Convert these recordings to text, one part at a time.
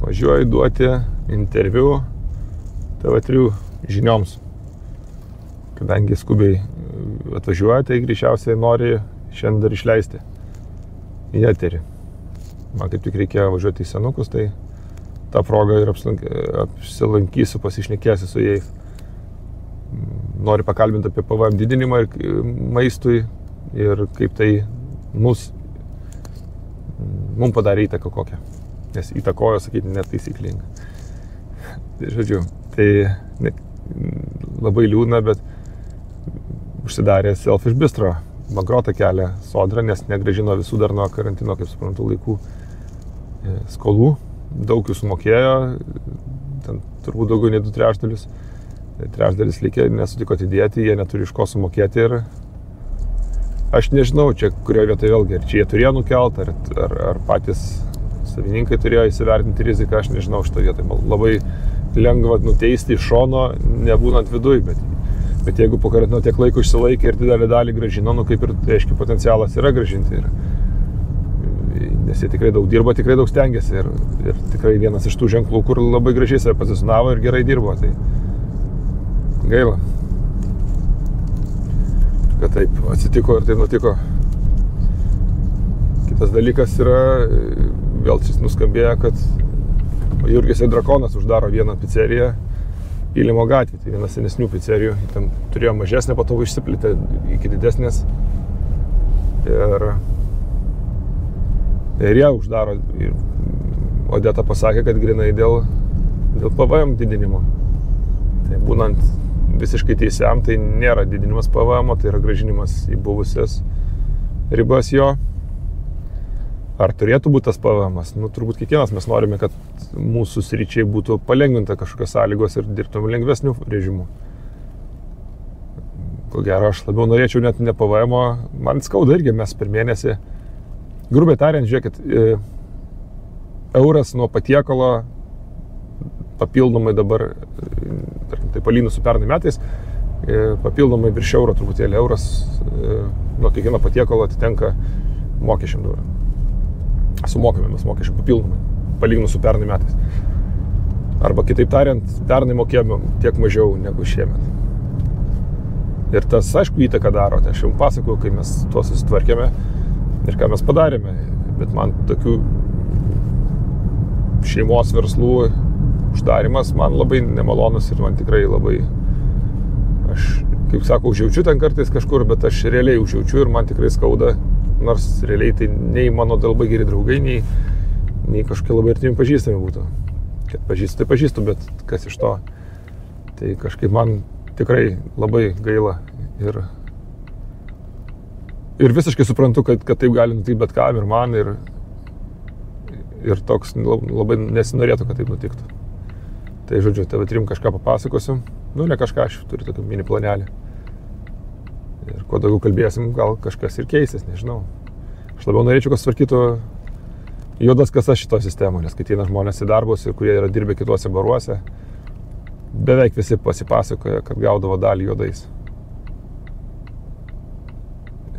Važiuoju duoti interviu TV3 žinioms. Kadangi skubiai atvažiuoja, tai greičiausiai nori šiandien dar išleisti į eterį. Man kaip tik reikėjo važiuoti į senukus, tai tą progą ir apsilankysiu, pasišnekėsiu su jais. Noriu pakalbinti apie PVM didinimą ir maistui ir kaip tai mums padarė įtaką kokią. Nes įtakojo, sakyti, netaisyklinga. Tai žodžiu, tai labai liūdna, bet užsidarė Selfish Bistro. Bankrotą kelia Sodra, nes negrąžino visų dar nuo karantino, kaip suprantu, laikų skolų. Daug jų sumokėjo, ten turbūt daugiau nei 2/3. Trečdalis likė, nesutiko atidėti, jie neturi iš ko sumokėti ir aš nežinau, čia kurioje vietoje vėlgi, ar čia jie turėjo nukelt, ar patys savininkai turėjo įsivertinti riziką, aš nežinau šitą vietą. Labai lengva nuteisti iš šono, nebūnant viduj, bet jeigu po karantino tiek laiko išsilaikė ir didelį dalį grąžino, kaip ir reiškia potencialas yra grąžinti. Nes jie tikrai daug dirbo, tikrai daug stengiasi ir tikrai vienas iš tų ženklų, kur labai gražiai save pozicionavo ir gerai dirbo. Tai gaila, kad taip atsitiko ir tai nutiko. Kitas dalykas yra, vėl šis nuskambėjo, kad Jurgis ir Drakonas uždaro vieną pizzeriją Pylimo gatvėje, tai vienas senesnių pizzerijų, ten turėjo mažesnę, po to išsiplėtė iki didesnės ir ją uždaro. Ir Odeta pasakė, kad grinai dėl PVM didinimo. Tai būnant visiškai teisiam, tai nėra didinimas PVM, tai yra grąžinimas į buvusias ribas jo. Ar turėtų būti tas PVM-as? Turbūt kiekvienas mes norime, kad mūsų sričiai būtų palengvinta kažkokios sąlygos ir dirbtume lengvesnių režimų. Ko gero, aš labiau norėčiau net ne PVM-o. Man skauda irgi, mes per mėnesį, grubiai tariant, žiūrėkit, euras nuo patiekalo papildomai dabar, tai palyginus su pernai metais, papildomai virš euro truputėlį euras nuo kiekvieno patiekalo atitenka mokesčiam dabar. Sumokame mes mokesčiam papildomai, palyginus su pernai metais. Arba kitaip tariant, pernai mokėjome tiek mažiau negu šiemet. Ir tas, aišku, įtaką daro. Tai aš jums pasakau, kai mes tuo susitvarkėme ir ką mes padarėme. Bet man tokių šeimos verslų uždarimas man labai nemalonus ir man tikrai labai, aš, kaip sako, užjaučiu ten kartais kažkur, bet aš realiai užjaučiu ir man tikrai skauda, nors realiai tai nei mano labai geri draugai, nei kažkokie labai artimi pažįstami būtų. Kad pažįstu, tai pažįstu, bet kas iš to. Tai kažkaip man tikrai labai gaila ir visiškai suprantu, kad taip gali nutikti bet kam ir man ir toks labai nesinorėtų, kad taip nutiktų. Tai žodžiu, TV3 kažką papasakosiu. Ne kažką, aš turiu tokį mini planelį. Ir kuo daugiau kalbėsim, gal kažkas ir keisis, nežinau. Aš labiau norėčiau, kad sutvarkytų juodas kasas šito sistemo, nes kai ateina žmonės į darbus ir kurie yra dirbę kituose baruose, beveik visi pasipasakoja, kad gaudavo dalį juodais.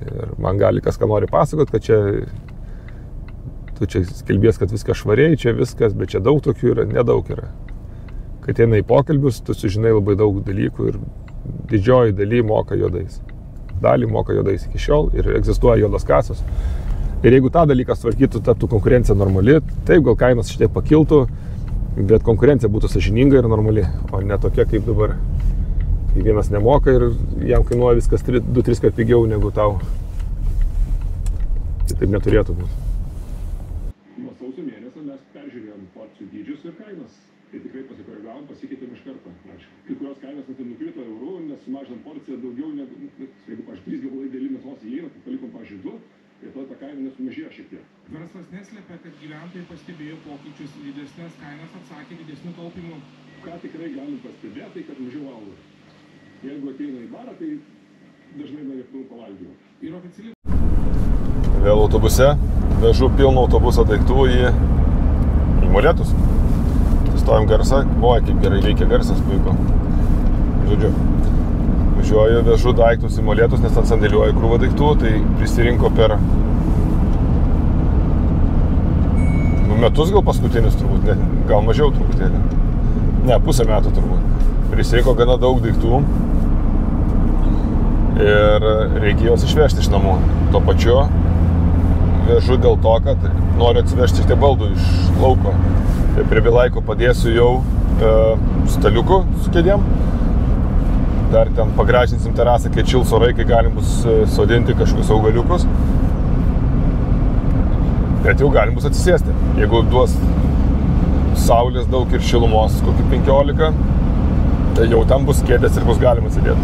Ir man gali kas ką nori pasakot, kad tu čia skelbies, kad viskas švariai, čia viskas, bet čia daug tokių yra, nedaug yra. Kai ateina į pokalbius, tu sužinai labai daug dalykų ir didžioji daly moka juodais. Dalį moka juodais iki šiol ir egzistuoja juodos kasos. Ir jeigu tą dalyką tvarkytų, taptų konkurencija normali, taip gal kainos šitai pakiltų, bet konkurencija būtų sąžininga ir normali, o ne tokia kaip dabar, kai vienas nemoka ir jam kainuoja viskas 2-3 kart pigiau negu tau. Tai taip neturėtų būti. Nuo sausio mėnesio mes peržiūrėjom porcijų dydžius ir kainas. Tai tikrai pasikoregavom, pasikeitėm iš karto. Kai kurios kainos nukrito eurų, nes sumažinant porciją daugiau negu, jeigu, 3 gabalai dėlį mėsos įeina, tai palikom, 2, tai tada ta kaina nesumažėjo šiek tiek. Verslas neslėpia, kad gyventojai pastebėjo pokyčius, didesnės kainas atsakė didesnių taupymų. Ką tikrai galim pastebėti, tai kad mažiau valgo. Jeigu ateina į barą, tai dažnai norėtų pavalgyti. Ir oficialiai. Vėl autobuse, vežu pilną autobusą daiktų į Molėtus. Stovim garsą, kaip gerai veikia garsas, puiku. Žodžiu, važiuoju, vežu daiktus į Molėtus, nes ten sandėliuoju krūvą daiktų, tai prisirinko per metus gal paskutinis turbūt, ne, gal mažiau truputėlį. Ne, pusę metų turbūt. Prisirinko gana daug daiktų ir reikia juos išvežti iš namų. Tuo pačiu vežu dėl to, kad noriu atsivežti tik baldų iš lauko. Tai prie Bilaiko padėsiu jau staliukų su kėdėm. Dar ten pagražinsim terasą, kai čils orai, kai galim bus sodinti kažkokius augaliukus. Bet jau galim bus atsisėsti. Jeigu duos saulės daug ir šilumos, kokį 15, tai jau tam bus kėdės ir bus galima atsidėti.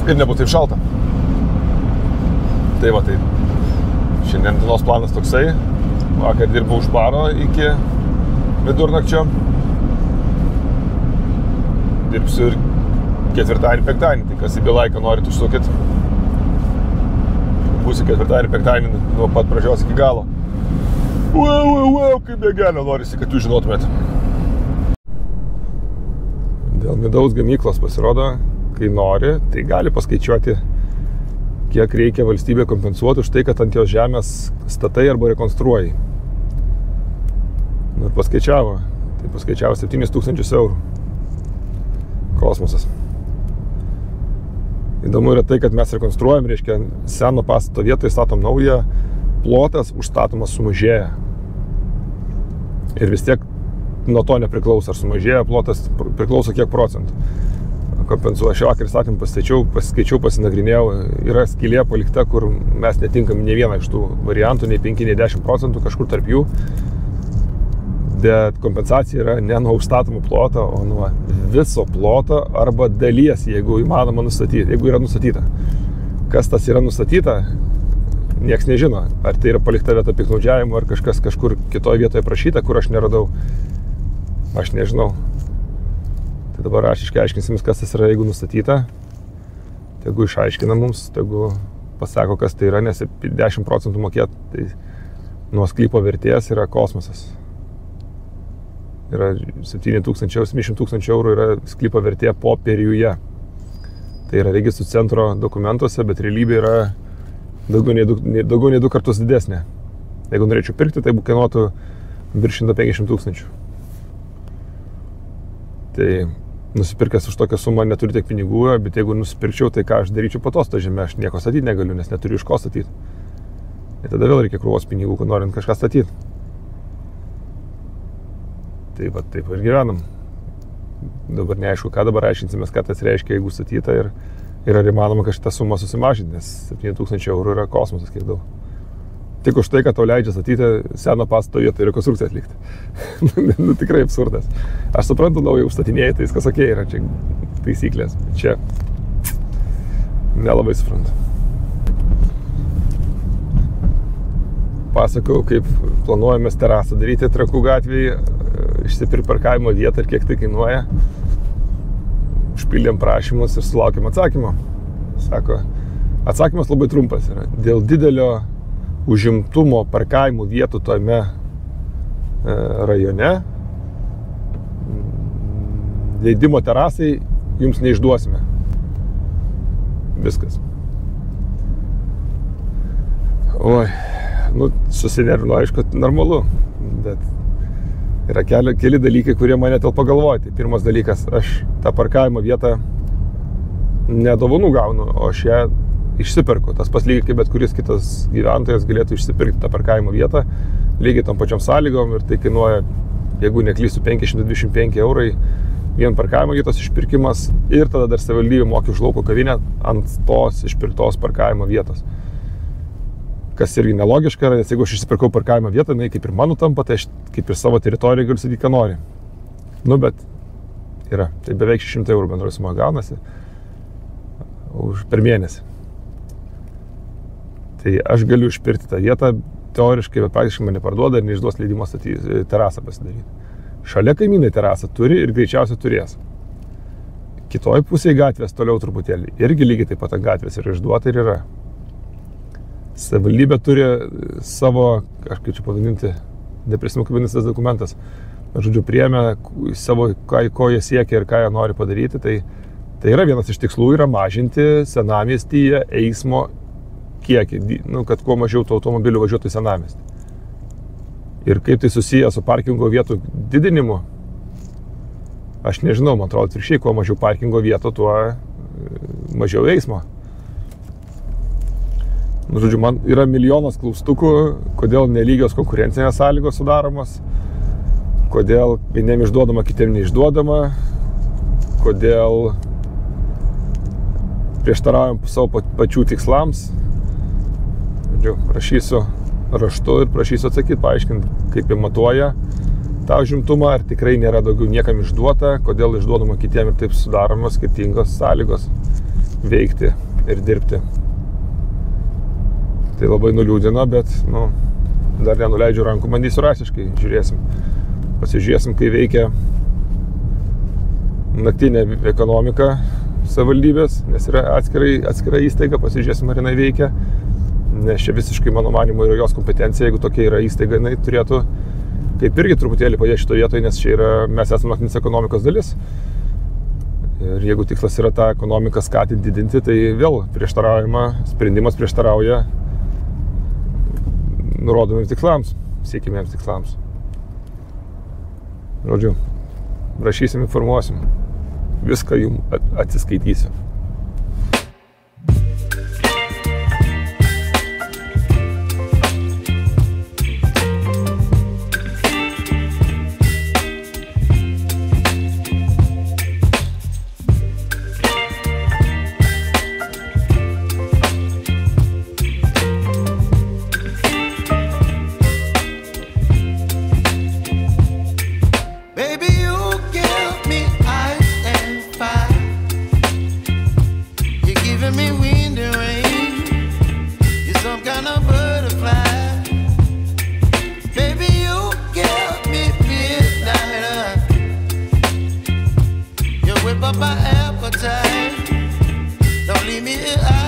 Ir nebus taip šalta. Tai va, tai šiandien dienos planas toksai. Vakar dirbau už baro iki vidurnakčio. Dirbsiu ir ketvirtadienį, penktadienį, tai kas į Bilaiką norit užsukit. Būsiu ketvirtadienį, penktadienį nuo pat pradžios iki galo. Wow, kaip bėgelio norisi, kad jūs žinotumėt. Dėl midaus gamyklos pasirodo, kai nori, tai gali paskaičiuoti, kiek reikia valstybė kompensuoti už tai, kad ant jos žemės statai arba rekonstruoji. Nu ir paskaičiavo. Tai paskaičiavo 7000 eurų. Kosmosas. Įdomu yra tai, kad mes rekonstruojam, reiškia, seno pastato vietoje statom naują, plotas užstatomas sumažėja. Ir vis tiek nuo to nepriklauso, ar sumažėja plotas, priklauso kiek procentų. Kompensuoja. Šį vakarą statym paskaičiau, pasinagrinėjau, yra skylė palikta, kur mes netinkam nei vieną iš tų variantų, nei 5, nei 10% kažkur tarp jų. Bet kompensacija yra ne nuo užstatomų ploto, o nuo viso ploto arba dalies, jeigu įmanoma nustatyti, jeigu yra nustatyta. Kas tas yra nustatyta, nieks nežino. Ar tai yra palikta vieta piktnaudžiavimo, ar kažkas kažkur kitoje vietoje prašyta, kur aš neradau. Aš nežinau. Tai dabar aiškinsimės, kas tas yra, jeigu nustatyta. Tegu išaiškina mums, tegu pasako, kas tai yra, nes 10% mokėt, tai nuo sklypo vertės yra kosmosas. Yra 700 eurų yra sklypo vertė popieriuje. Tai yra registrų centro dokumentuose, bet realybė yra daugiau nei 2 kartus didesnė. Jeigu norėčiau pirkti, tai kainuotų virš 150 000. Tai nusipirkęs už tokią sumą neturiu tiek pinigų, bet jeigu nusipirkčiau, tai ką aš daryčiau po to tą žemę, aš nieko statyti negaliu, nes neturiu iš ko statyti. Ir tada vėl reikia krūvos pinigų, kad norint kažką statyti. Tai va, taip ir gyvenam. Dabar neaišku, ką dabar aiškinsimės, ką tas reiškia, jeigu statyta ir ar įmanoma kažką sumą susimažinti, nes 7000 eurų yra kosmosas kiek daug. Tik už tai, kad tau leidžia statyti seno pastato vietą ir rekonstrukciją atlikti. Nu, tikrai absurdas. Aš suprantu, naują užstatinėjai, tai viskas okei yra, čia taisyklės. Čia nelabai suprantu. Pasakau, kaip planuojamės terasą daryti Trakų gatvėje, išsipirkti parkavimo vietą ir kiek tai kainuoja. Užpildėm prašymus ir sulaukėm atsakymo. Sako, atsakymas labai trumpas yra. Dėl didelio užimtumo parkavimo vietų tome rajone leidimo terasai jums neišduosime. Viskas. Oi. Nu, susinervinu, aišku, normalu, bet yra keli dalykai, kurie mane telpa galvoti. Pirmas dalykas, aš tą parkavimo vietą ne dovanų gaunu, o aš ją išsiperku. Tas pats lygiai kaip bet kuris kitas gyventojas galėtų išsipirkti tą parkavimo vietą, lygiai tom pačiom sąlygom ir tai kainuoja, jeigu neklystu, 525 eurai vien parkavimo vietos išpirkimas ir tada dar savivaldybė moki už lauko kavinę ant tos išpirktos parkavimo vietos. Kas irgi nelogiška, nes jeigu aš išsipirkau parkavimo vietą, jinai kaip ir mano tampa, tai aš kaip ir savo teritoriją galiu sakyti, ką nori. Nu, bet yra. Tai beveik 600 eurų bendroji suma gaunasi per mėnesį. Tai aš galiu išpirkti tą vietą, teoriškai, bet praktiškai mane parduoda ir neišduos leidimo statyti terasą pasidaryti. Šalia kaimynai terasą turi ir greičiausiai turės. Kitoj pusėje gatvės toliau truputėlį. Irgi lygiai taip pat ant gatvės yra išduota ir yra. Savivaldybė turi savo, aš kaip čia pavadinti, neprisimenu kaip vadinasi tas dokumentas, žodžiu, priėmė savo, ko jie siekia ir ką jie nori padaryti, tai yra vienas iš tikslų yra mažinti senamiestyje eismo kiekį, nu, kad kuo mažiau tų automobilių važiuotų į senamiestį. Ir kaip tai susiję su parkingo vietų didinimu, aš nežinau, man atrodo, atvirkščiai, kuo mažiau parkingo vietų, tuo mažiau eismo. Nu, žodžiu, man yra milijonas klaustukų, kodėl nelygios konkurencinės sąlygos sudaromos, kodėl vieniem išduodama, kitiem neišduodama, kodėl prieštaraujam savo pačių tikslams. Žodžiu, rašysiu raštu ir prašysiu atsakyti, paaiškinti, kaip jie matuoja tą užimtumą, ar tikrai nėra daugiau niekam išduota, kodėl išduodama kitiem ir taip sudaromos skirtingos sąlygos veikti ir dirbti. Tai labai nuliūdino, bet dar nenuleidžiu rankų, bandysiu raštiškai, žiūrėsim. Pasižiūrėsim, kai veikia naktinė ekonomika savivaldybės, nes yra atskira įstaiga, pasižiūrėsim, ar jinai veikia. Nes čia visiškai, mano manymu, yra jos kompetencija, jeigu tokia yra įstaiga, jinai turėtų kaip irgi truputėlį padėti šito vietoje, nes čia mes esame naktinės ekonomikos dalis. Ir jeigu tikslas yra tą ekonomiką skatinti, didinti, tai vėl sprendimas prieštarauja nurodomiems tikslams, siekimiems tikslams. Žodžiu, rašysim, informuosim, viską jums atsiskaitysiu. My appetite, don't leave me here.